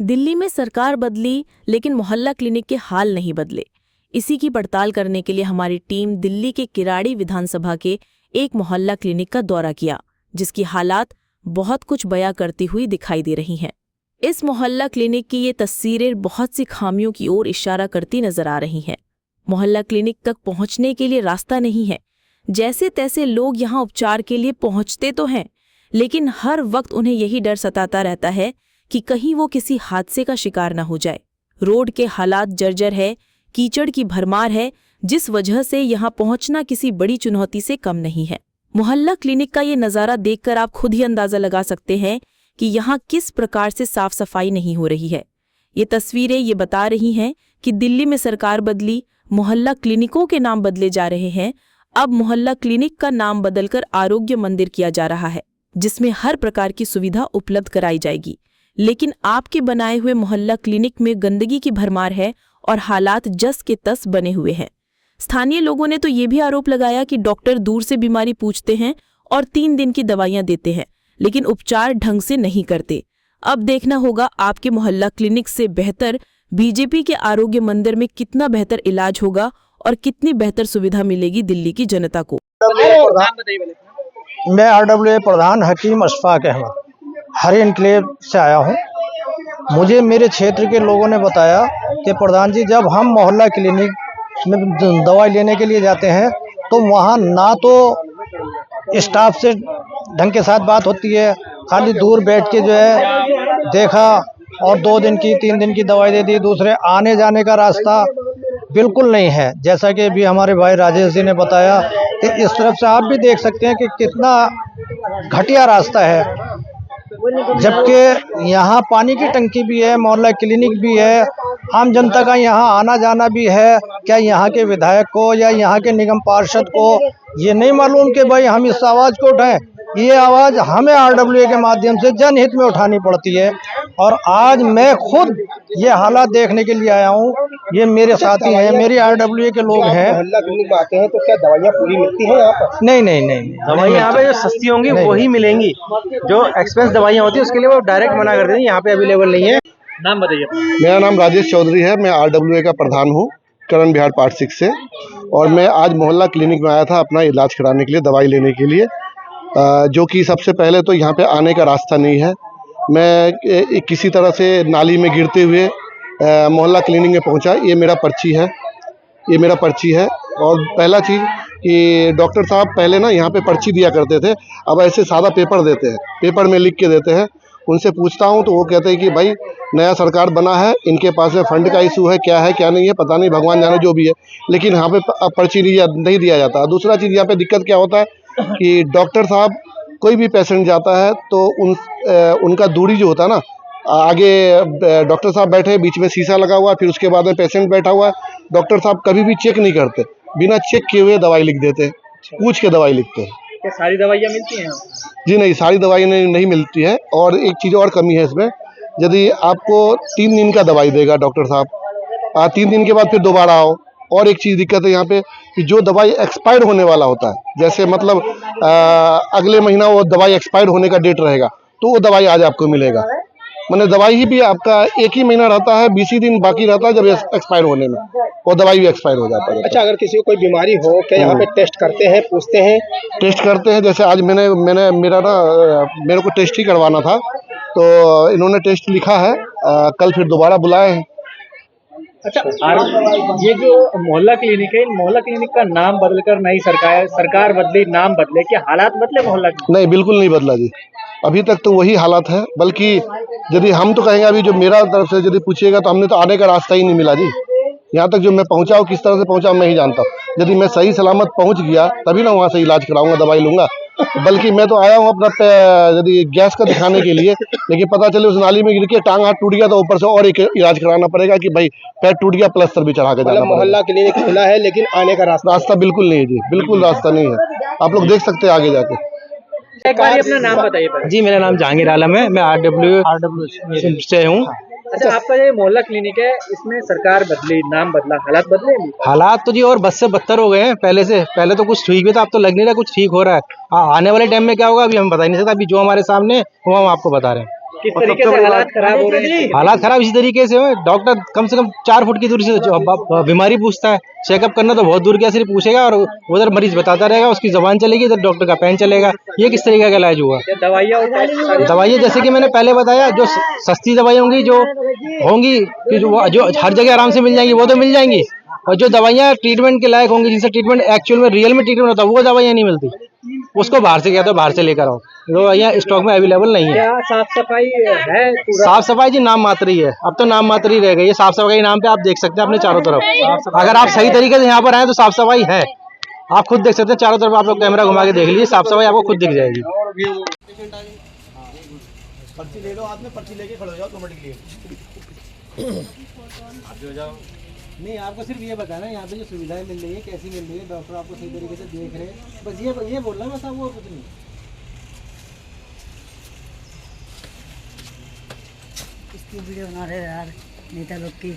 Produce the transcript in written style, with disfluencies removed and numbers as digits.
दिल्ली में सरकार बदली लेकिन मोहल्ला क्लिनिक के हाल नहीं बदले। इसी की पड़ताल करने के लिए हमारी टीम दिल्ली के किराड़ी विधानसभा के एक मोहल्ला क्लिनिक का दौरा किया, जिसकी हालात बहुत कुछ बयां करती हुई दिखाई दे रही हैं। इस मोहल्ला क्लिनिक की ये तस्वीरें बहुत सी खामियों की ओर इशारा करती नजर आ रही हैं। मोहल्ला क्लिनिक तक पहुंचने के लिए रास्ता नहीं है। जैसे तैसे लोग यहां उपचार के लिए पहुंचते तो हैं, लेकिन हर वक्त उन्हें यही डर सताता रहता है कि कहीं वो किसी हादसे का शिकार न हो जाए। रोड के हालात जर्जर है, कीचड़ की भरमार है, जिस वजह से यहां पहुंचना किसी बड़ी चुनौती से कम नहीं है। मोहल्ला क्लिनिक का ये नज़ारा देखकर आप खुद ही अंदाजा लगा सकते हैं कि यहाँ किस प्रकार से साफ सफाई नहीं हो रही है। ये तस्वीरें ये बता रही हैं कि दिल्ली में सरकार बदली, मोहल्ला क्लिनिकों के नाम बदले जा रहे हैं। अब मोहल्ला क्लिनिक का नाम बदलकर आरोग्य मंदिर किया जा रहा है, जिसमें हर प्रकार की सुविधा उपलब्ध कराई जाएगी। लेकिन आपके बनाए हुए मोहल्ला क्लिनिक में गंदगी की भरमार है और हालात जस के तस बने हुए हैं। स्थानीय लोगों ने तो ये भी आरोप लगाया कि डॉक्टर दूर से बीमारी पूछते हैं और 3 दिन की दवाइयां देते हैं, लेकिन उपचार ढंग से नहीं करते। अब देखना होगा आपके मोहल्ला क्लिनिक से बेहतर बीजेपी के आरोग्य मंदिर में कितना बेहतर इलाज होगा और कितनी बेहतर सुविधा मिलेगी दिल्ली की जनता को। मैं RWA प्रधान हकीम अशफाक अहमद हरी एन्क्लेव से आया हूँ। मुझे मेरे क्षेत्र के लोगों ने बताया कि प्रधान जी, जब हम मोहल्ला क्लिनिक में दवाई लेने के लिए जाते हैं तो वहाँ ना तो स्टाफ से ढंग के साथ बात होती है, खाली दूर बैठ के जो है देखा और 2 दिन की 3 दिन की दवाई दे दी। दूसरे आने जाने का रास्ता बिल्कुल नहीं है। जैसा कि अभी हमारे भाई राजेश जी ने बताया कि इस तरफ से आप भी देख सकते हैं कि कितना घटिया रास्ता है, जबकि यहाँ पानी की टंकी भी है, मोहल्ला क्लिनिक भी है, आम जनता का यहाँ आना जाना भी है। क्या यहाँ के विधायक को या यहाँ के निगम पार्षद को ये नहीं मालूम कि भाई हम इस आवाज़ को उठाएं? ये आवाज़ हमें RWA के माध्यम से जनहित में उठानी पड़ती है। और आज मैं खुद ये हालात देखने के लिए आया हूँ। ये मेरे साथी हैं, मेरी RWA के लोग हैं। मोहल्ला क्लिनिक में आते हैं तो क्या दवाइयाँ पूरी मिलती हैं यहाँ पर? नहीं, दवाइयाँ यहाँ पे जो सस्ती होंगी वही मिलेंगी। जो एक्सपेंस दवाइयाँ होती है उसके लिए वो डायरेक्ट मना कर देते हैं, यहाँ पे अवेलेबल नहीं है। नाम बताइए। मेरा नाम राजेश चौधरी है। मैं RWA का प्रधान हूँ करण बिहार पार्ट 6 से, और मैं आज मोहल्ला क्लिनिक में आया था अपना इलाज कराने के लिए, दवाई लेने के लिए, जो कि सबसे पहले तो यहाँ पे आने का रास्ता नहीं है। मैं किसी तरह से नाली में गिरते हुए मोहल्ला क्लिनिक में पहुँचा। ये मेरा पर्ची है। और पहला चीज़ कि डॉक्टर साहब पहले ना यहाँ पे पर्ची दिया करते थे, अब ऐसे सादा पेपर देते हैं, पेपर में लिख के देते हैं। उनसे पूछता हूँ तो वो कहते हैं कि भाई नया सरकार बना है, इनके पास में फंड का इशू है, क्या है क्या नहीं है पता नहीं, भगवान जाने जो भी है, लेकिन यहाँ पे पर्ची नहीं दिया जाता। दूसरा चीज़ यहाँ पे दिक्कत क्या होता है कि डॉक्टर साहब कोई भी पेशेंट जाता है तो उनका दूरी जो होता है ना, आगे डॉक्टर साहब बैठे हैं, बीच में शीशा लगा हुआ है, फिर उसके बाद में पेशेंट बैठा हुआ है। डॉक्टर साहब कभी भी चेक नहीं करते, बिना चेक किए हुए दवाई लिख देते हैं, पूछ के दवाई लिखते हैं। क्या सारी दवाइयाँ मिलती हैं? जी नहीं, सारी दवाई नहीं मिलती है। और एक चीज़ और कमी है इसमें, यदि आपको 3 दिन का दवाई देगा डॉक्टर साहब, 3 दिन के बाद फिर दोबारा आओ। और एक चीज़ दिक्कत है यहाँ पे कि जो दवाई एक्सपायर होने वाला होता है, जैसे मतलब अगले महीना वो दवाई एक्सपायर होने का डेट रहेगा, तो वो दवाई आज आपको मिलेगा। मैंने दवाई ही भी आपका 1 ही महीना रहता है, 20 ही दिन बाकी रहता है जब एक्सपायर होने में, वो दवाई भी एक्सपायर हो जाता है। अच्छा, अगर किसी को कोई बीमारी हो क्या यहाँ पे टेस्ट करते हैं, पूछते हैं? टेस्ट करते हैं। जैसे आज मेरे को टेस्ट ही करवाना था, तो इन्होंने टेस्ट लिखा है, कल फिर दोबारा बुलाए हैं। अच्छा, ये जो मोहल्ला क्लिनिक है, इन मोहल्ला क्लिनिक का नाम बदलकर नई सरकार बदले, नाम बदले, क्या हालात बदले मोहल्ला क्लिनिक? नहीं, बिल्कुल नहीं बदला जी, अभी तक तो वही हालात है। बल्कि यदि हम तो कहेंगे, अभी जो मेरा तरफ से यदि पूछिएगा तो हमने तो आने का रास्ता ही नहीं मिला जी। यहाँ तक जो मैं पहुँचा हूँ, किस तरह से पहुँचा मैं ही जानता हूँ। यदि मैं सही सलामत पहुँच गया तभी ना वहाँ से इलाज कराऊंगा, दवाई लूँगा। बल्कि मैं तो आया हूँ अपना यदि गैस का दिखाने के लिए, लेकिन पता चले उस नाली में गिर के टांग हाथ टूट गया तो ऊपर से और एक इलाज कराना पड़ेगा कि भाई पैर टूट गया, प्लास्टर भी चढ़ा के जाना। मोहल्ला क्लिनिक खुला है लेकिन आने का रास्ता बिल्कुल नहीं है जी, बिल्कुल रास्ता नहीं है। आप लोग देख सकते हैं आगे जाके। एक बार अपना नाम बताइए। जी, मेरा नाम जहांगीर आलम है, मैं RWA से हूँ। अच्छा, आपका ये मोहल्ला क्लिनिक है, इसमें सरकार बदली, नाम बदला, हालात बदले? हालात तो जी और बद से बदतर हो गए हैं पहले से। पहले तो कुछ ठीक भी था, अब तो लग नहीं रहा कुछ ठीक हो रहा है। आने वाले टाइम में क्या होगा अभी हम बता नहीं सकते। अभी जो हमारे सामने वो हम आपको बता रहे हैं। किस और तरीके सबसे से बड़ी हालात बात- खराब हो रहे हैं? हालात खराब इसी तरीके से हुए। डॉक्टर कम से कम 4 फुट की दूरी से बीमारी पूछता है। चेकअप करना तो बहुत दूर का, सिर्फ पूछेगा और उधर मरीज बताता रहेगा, उसकी जबान चलेगी, इधर डॉक्टर का पेन चलेगा। ये किस तरीके का इलाज हुआ? ये दवाइयाँ और टेस्ट सारी दवाइयाँ जैसे कि मैंने पहले बताया, जो सस्ती दवाई होंगी, जो होंगी कि जो हर जगह आराम से मिल जाएंगी, वो तो मिल जाएंगी। और जो दवाइयाँ ट्रीटमेंट के लायक होंगी, जिनसे ट्रीटमेंट एक्चुअल में रियल में ट्रीटमेंट होता है, वो दवाइयाँ नहीं मिलती। उसको बाहर से कहते हैं, बाहर से लेकर आओ। वो दवाइयाँ स्टॉक में अवेलेबल नहीं है। क्या साफ सफाई है पूरा? साफ सफाई जी नाम मात्र ही है, अब तो नाम मात्र ही रह गई है। साफ सफाई के नाम पे आप देख सकते हैं अपने चारों तरफ। अगर आप सही तरीके से यहाँ पर आए तो साफ सफाई है, आप खुद देख सकते हैं चारों तरफ। आप लोग कैमरा घुमा के देख लीजिए, साफ सफाई आपको खुद दिख जाएगी। पर्ची ले लो, हाथ में पर्ची लेके खड़े हो जाओ 2 मिनट के लिए। नहीं, आपको सिर्फ ये बताना है यहाँ पे जो सुविधाएं मिल रही है कैसी मिल रही है, डॉक्टर आपको सही तरीके से देख रहे हैं, बस ये बोलना है, बस आप, वो कुछ नहीं। इसकी वीडियो बना रहे यार नेता लोग की।